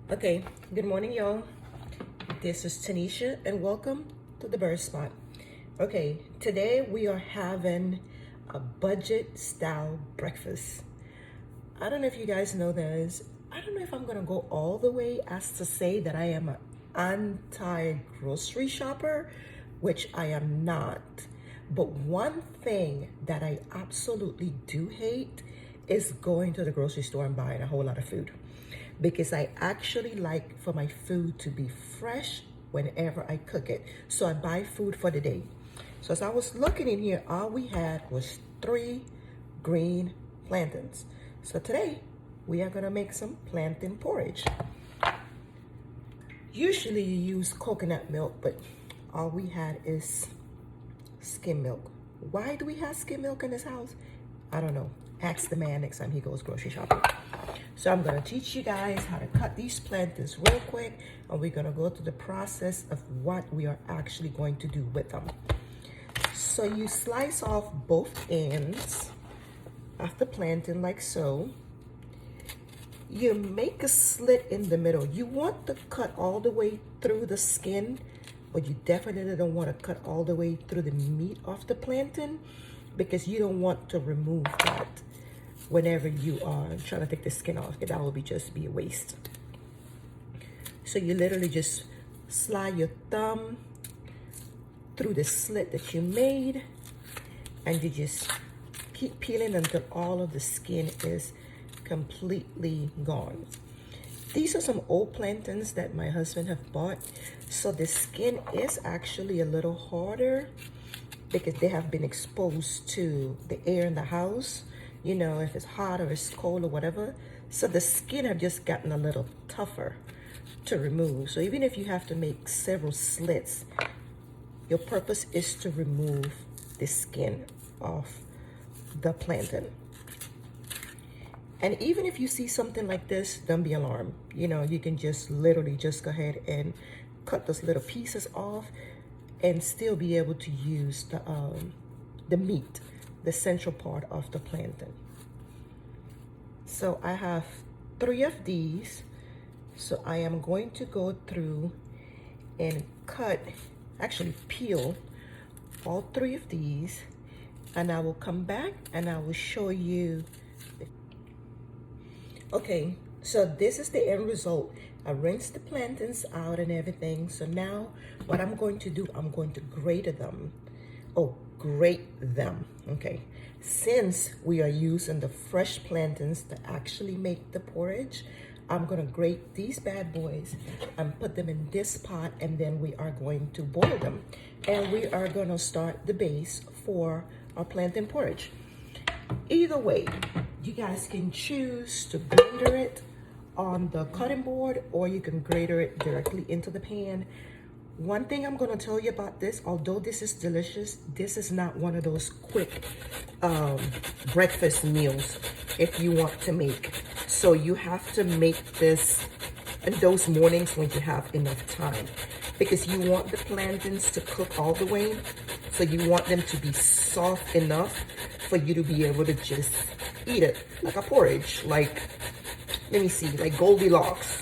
Okay, good morning, y'all. This is Tanisha, and welcome to the Bird Spot. Okay, today we are having a budget style breakfast. I don't know if you guys know this. I don't know if I'm gonna go all the way as to say that I am an anti-grocery shopper, which I am not. But one thing that I absolutely do hate is going to the grocery store and buying a whole lot of food, because I actually like for my food to be fresh whenever I cook it. So I buy food for the day. So as I was looking in here, all we had was 3 green plantains. So today we are gonna make some plantain porridge. Usually you use coconut milk, but all we had is skim milk. Why do we have skim milk in this house? I don't know. Ask the man next time he goes grocery shopping. So I'm gonna teach you guys how to cut these plantains real quick, and we're gonna go through the process of what we are actually going to do with them. So you slice off both ends of the plantain like so. You make a slit in the middle. You want to cut all the way through the skin, but you definitely don't want to cut all the way through the meat of the plantain, because you don't want to remove that whenever you are trying to take the skin off. That will just be a waste. So you literally just slide your thumb through the slit that you made, and you just keep peeling until all of the skin is completely gone. These are some old plantains that my husband have bought, so the skin is actually a little harder because they have been exposed to the air in the house, you know, if it's hot or it's cold or whatever. So the skin have just gotten a little tougher to remove. So even if you have to make several slits, your purpose is to remove the skin off the plantain. And even if you see something like this, don't be alarmed. You know, you can just literally just go ahead and cut those little pieces off and still be able to use the meat, the central part of the plantain. So I have 3 of these. So I am going to go through and actually peel all 3 of these, and I will come back and I will show you. Okay, so this is the end result. I rinsed the plantains out and everything. So now what I'm going to do, I'm going to grate them. Oh, grate them, okay. Since we are using the fresh plantains to actually make the porridge, I'm gonna grate these bad boys and put them in this pot, and then we are going to boil them. And we are gonna start the base for our plantain porridge. Either way, you guys can choose to grater it on the cutting board, or you can grater it directly into the pan. One thing I'm gonna tell you about this, although this is delicious, this is not one of those quick breakfast meals if you want to make. So you have to make this in those mornings when you have enough time, because you want the plantains to cook all the way. So you want them to be soft enough for you to be able to just eat it like a porridge, like, let me see, like Goldilocks,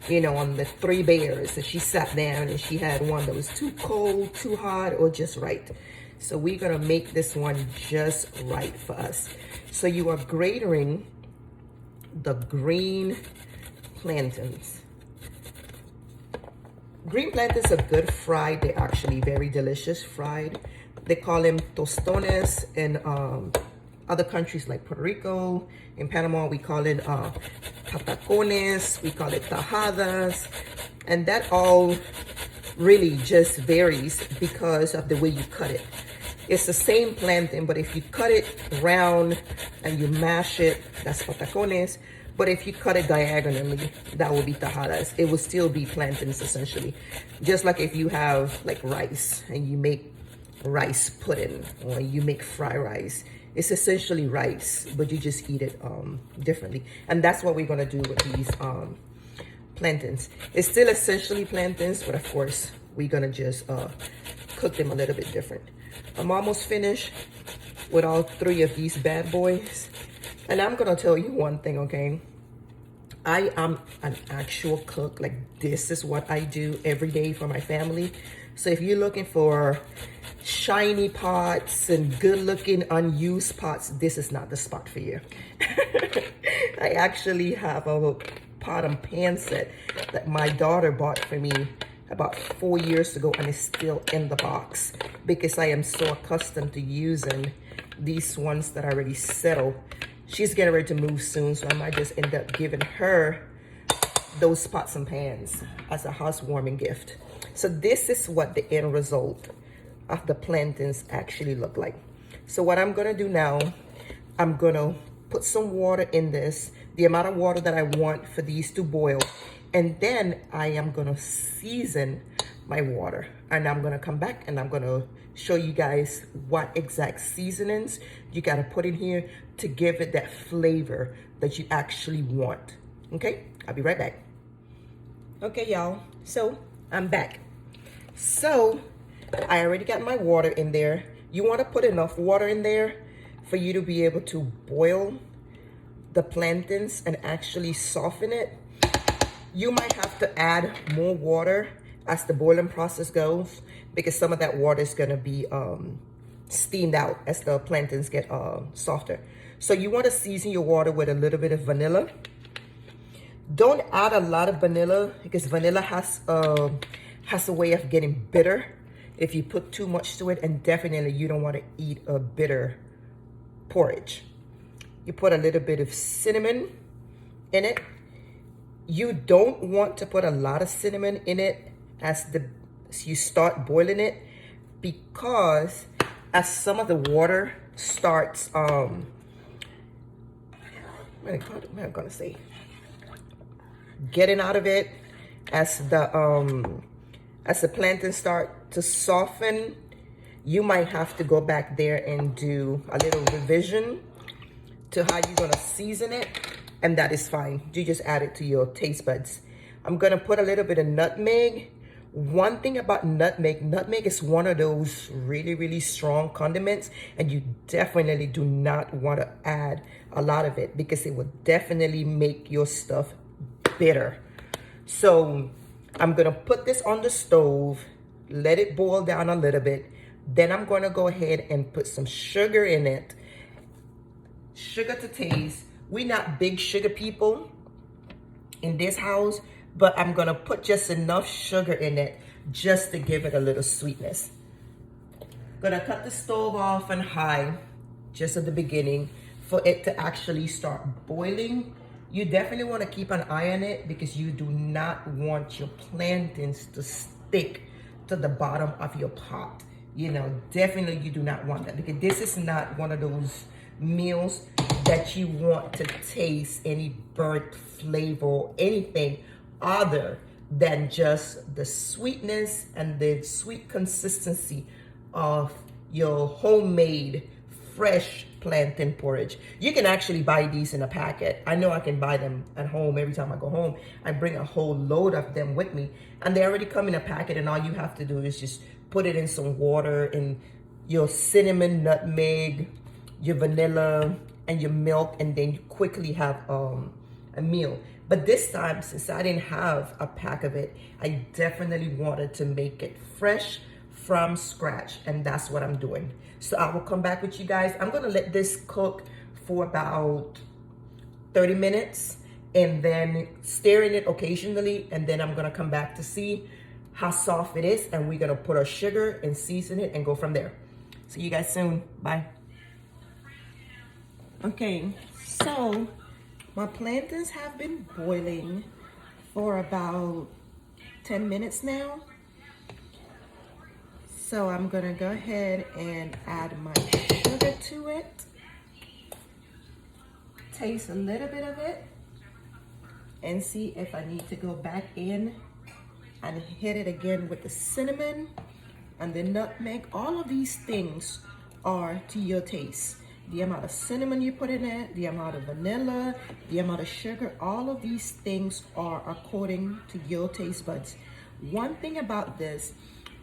you know, on the 3 bears, and she sat down and she had one that was too cold, too hot, or just right. So we're gonna make this one just right for us. So you are grating the green plantains. Green plantains are good fried. They're actually very delicious fried. They call them tostones in other countries like Puerto Rico. In Panama, we call it patacones. We call it tajadas. And that all really just varies because of the way you cut it. It's the same plantain, but if you cut it round and you mash it, that's patacones. But if you cut it diagonally, that will be tajadas. It will still be plantains essentially. Just like if you have like rice and you make rice pudding, or you make fried rice, it's essentially rice, but you just eat it differently. And that's what we're gonna do with these plantains. It's still essentially plantains, but of course we're gonna just cook them a little bit different. I'm almost finished with all 3 of these bad boys. And I'm gonna tell you one thing, okay? I am an actual cook. Like, this is what I do every day for my family. So if you're looking for shiny pots and good looking unused pots, this is not the spot for you. I actually have a pot and pan set that my daughter bought for me about 4 years ago, and it's still in the box because I am so accustomed to using these ones that are already settled. She's getting ready to move soon, so I might just end up giving her those pots and pans as a housewarming gift. So this is what the end result of the plantains actually look like. So what I'm gonna do now, I'm gonna put some water in this, the amount of water that I want for these to boil, and then I am gonna season my water, and I'm gonna come back and I'm gonna show you guys what exact seasonings you gotta put in here to give it that flavor that you actually want. Okay, I'll be right back. Okay, y'all, so I'm back. So I already got my water in there. You want to put enough water in there for you to be able to boil the plantains and actually soften it. You might have to add more water as the boiling process goes, because some of that water is going to be steamed out as the plantains get softer. So you want to season your water with a little bit of vanilla. Don't add a lot of vanilla because vanilla has a way of getting bitter if you put too much to it, and definitely you don't want to eat a bitter porridge. You put a little bit of cinnamon in it. You don't want to put a lot of cinnamon in it as you start boiling it, because as some of the water starts what am I gonna say, getting out of it, as the plantains start to soften, you might have to go back there and do a little revision to how you're gonna season it, and that is fine. You just add it to your taste buds. I'm gonna put a little bit of nutmeg. One thing about nutmeg is one of those really, really strong condiments, and you definitely do not want to add a lot of it because it will definitely make your stuff bitter. So I'm gonna put this on the stove, let it boil down a little bit. Then I'm gonna go ahead and put some sugar in it. Sugar to taste. We're not big sugar people in this house, but I'm gonna put just enough sugar in it just to give it a little sweetness. Gonna cut the stove off on high just at the beginning for it to actually start boiling. You definitely want to keep an eye on it because you do not want your plantains to stick to the bottom of your pot. You know, definitely you do not want that, because this is not one of those meals that you want to taste any burnt flavor or anything other than just the sweetness and the sweet consistency of your homemade fresh plantain porridge. You can actually buy these in a packet. I know I can buy them at home. Every time I go home, I bring a whole load of them with me, and they already come in a packet, and all you have to do is just put it in some water and your cinnamon, nutmeg, your vanilla, and your milk, and then you quickly have a meal. But this time, since I didn't have a pack of it, I definitely wanted to make it fresh from scratch, and that's what I'm doing. So I will come back with you guys. I'm gonna let this cook for about 30 minutes and then stirring it occasionally, and then I'm gonna come back to see how soft it is, and we're gonna put our sugar and season it and go from there. See you guys soon. Bye. Okay, so my plantains have been boiling for about 10 minutes now. So I'm gonna go ahead and add my sugar to it. Taste a little bit of it and see if I need to go back in and hit it again with the cinnamon and the nutmeg. All of these things are to your taste. The amount of cinnamon you put in it, the amount of vanilla, the amount of sugar, all of these things are according to your taste buds. One thing about this,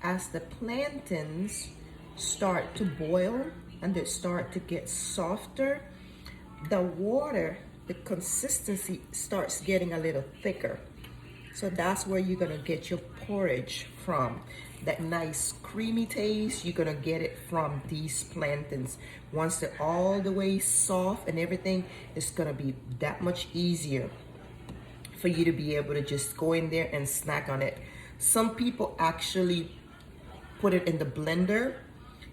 as the plantains start to boil and they start to get softer, the water the consistency starts getting a little thicker. So that's where you're gonna get your porridge from. That nice creamy taste, you're gonna get it from these plantains. Once they're all the way soft and everything, it's gonna be that much easier for you to be able to just go in there and snack on it. Some people actually put it in the blender,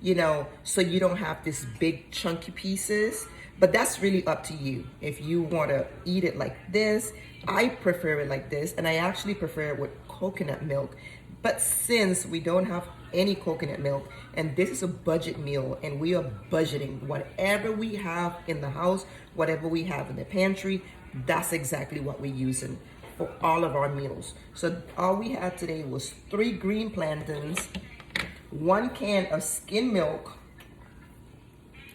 you know, so you don't have this big chunky pieces, but that's really up to you. If you want to eat it like this, I prefer it like this, and I actually prefer it with coconut milk. But since we don't have any coconut milk, and this is a budget meal, and we are budgeting whatever we have in the house, whatever we have in the pantry, that's exactly what we're using for all of our meals. So all we had today was 3 green plantains, 1 can of skim milk,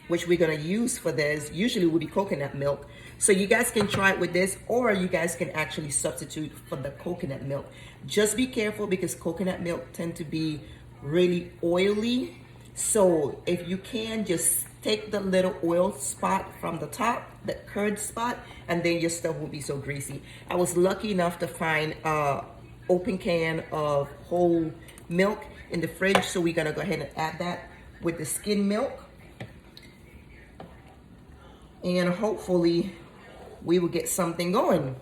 which we're gonna use for this. Usually would be coconut milk. So you guys can try it with this, or you guys can actually substitute for the coconut milk. Just be careful because coconut milk tend to be really oily. So if you can, just take the little oil spot from the top, the curd spot, and then your stuff won't be so greasy. I was lucky enough to find a open can of whole milk in the fridge, so we're gonna go ahead and add that with the skim milk. And hopefully we will get something going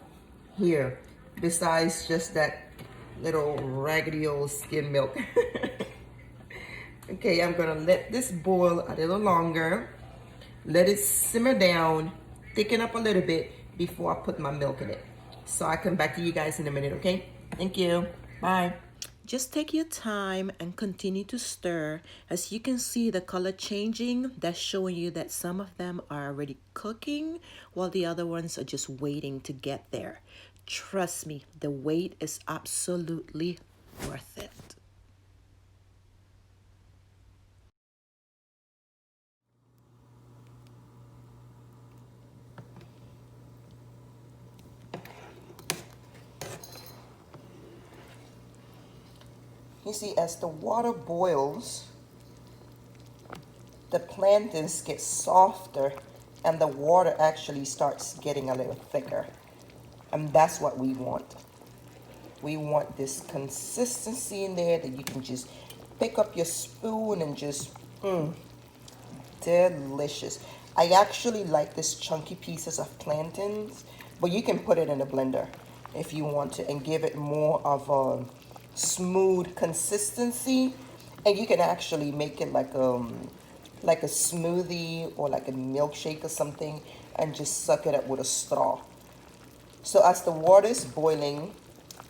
here besides just that little raggedy old skim milk. Okay, I'm gonna let this boil a little longer, let it simmer down, thicken up a little bit before I put my milk in it. So I'll come back to you guys in a minute, okay? Thank you, bye. Just take your time and continue to stir. As you can see the color changing, that's showing you that some of them are already cooking while the other ones are just waiting to get there. Trust me, the wait is absolutely worth it. You see, as the water boils, the plantains get softer and the water actually starts getting a little thicker. And that's what we want. We want this consistency in there that you can just pick up your spoon and just, delicious. I actually like this chunky pieces of plantains, but you can put it in a blender if you want to and give it more of a smooth consistency. And you can actually make it like a smoothie or like a milkshake or something and just suck it up with a straw. So as the water is boiling,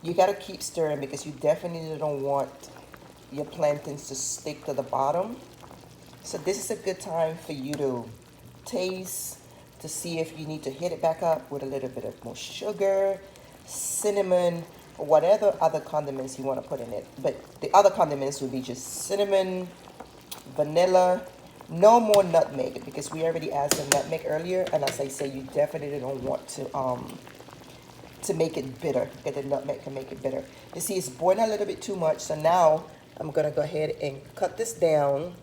you got to keep stirring because you definitely don't want your plantains to stick to the bottom. So this is a good time for you to taste, to see if you need to hit it back up with a little bit of more sugar, cinnamon, or whatever other condiments you want to put in it. But the other condiments would be just cinnamon, vanilla, no more nutmeg because we already added some nutmeg earlier. And as I say, you definitely don't want to make it bitter, because the nutmeg can make it bitter. You see, it's boiling a little bit too much. So now I'm gonna go ahead and cut this down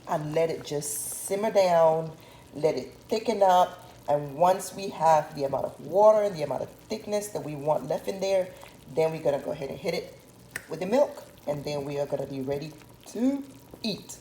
and let it just simmer down, let it thicken up. And once we have the amount of water and the amount of thickness that we want left in there, then we're gonna go ahead and hit it with the milk, and then we are gonna be ready to eat.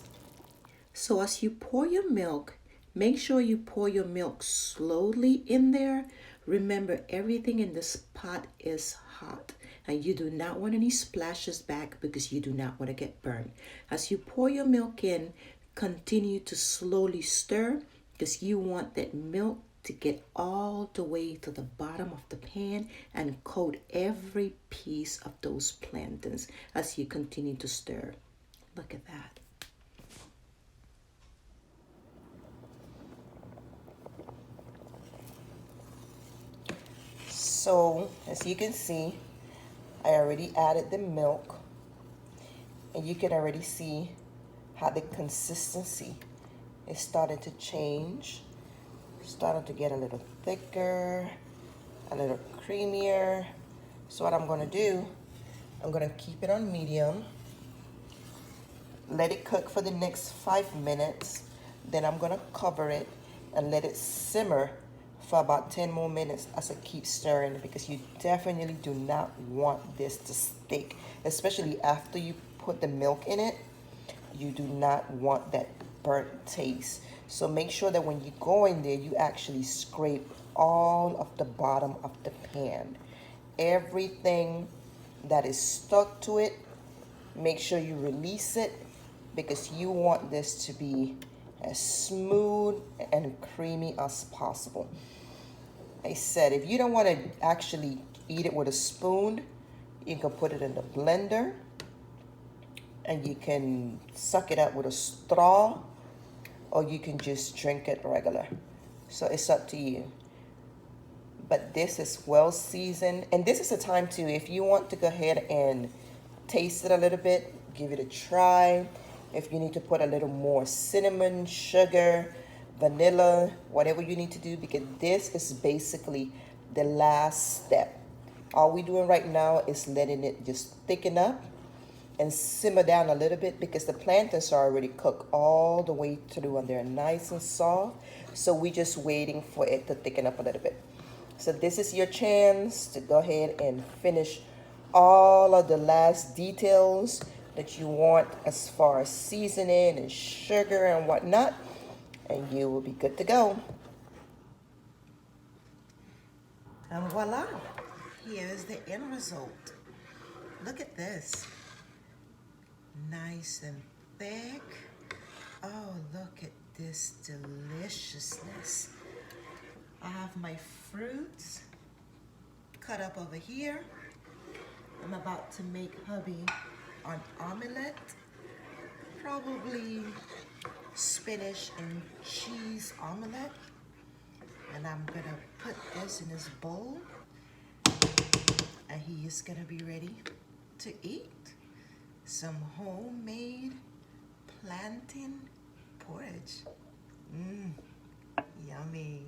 So as you pour your milk, make sure you pour your milk slowly in there. Remember, everything in this pot is hot, and you do not want any splashes back because you do not want to get burned. As you pour your milk in, continue to slowly stir because you want that milk to get all the way to the bottom of the pan and coat every piece of those plantains as you continue to stir. Look at that. So as you can see, I already added the milk, and you can already see how the consistency is starting to change. Starting to get a little thicker, a little creamier. So what I'm gonna do, I'm gonna keep it on medium, let it cook for the next 5 minutes, then I'm gonna cover it and let it simmer for about 10 more minutes as I keep stirring, because you definitely do not want this to stick, especially after you put the milk in it. You do not want that burnt taste. So make sure that when you go in there, you actually scrape all of the bottom of the pan. Everything that is stuck to it, make sure you release it, because you want this to be as smooth and creamy as possible. I said, if you don't want to actually eat it with a spoon, you can put it in the blender and you can suck it up with a straw, or you can just drink it regular. So it's up to you. But this is well seasoned, and this is a time too, if you want to go ahead and taste it a little bit, give it a try. If you need to put a little more cinnamon, sugar, vanilla, whatever you need to do, because this is basically the last step. All we're doing right now is letting it just thicken up and simmer down a little bit, because the plantains are already cooked all the way through and they're nice and soft. So we're just waiting for it to thicken up a little bit. So this is your chance to go ahead and finish all of the last details that you want as far as seasoning and sugar and whatnot, and you will be good to go. And voila, here's the end result. Look at this. Nice and thick. Oh, look at this deliciousness. I have my fruits cut up over here. I'm about to make hubby an omelette, probably spinach and cheese omelette. And I'm gonna put this in his bowl, and he is gonna be ready to eat some homemade plantain porridge. Yummy.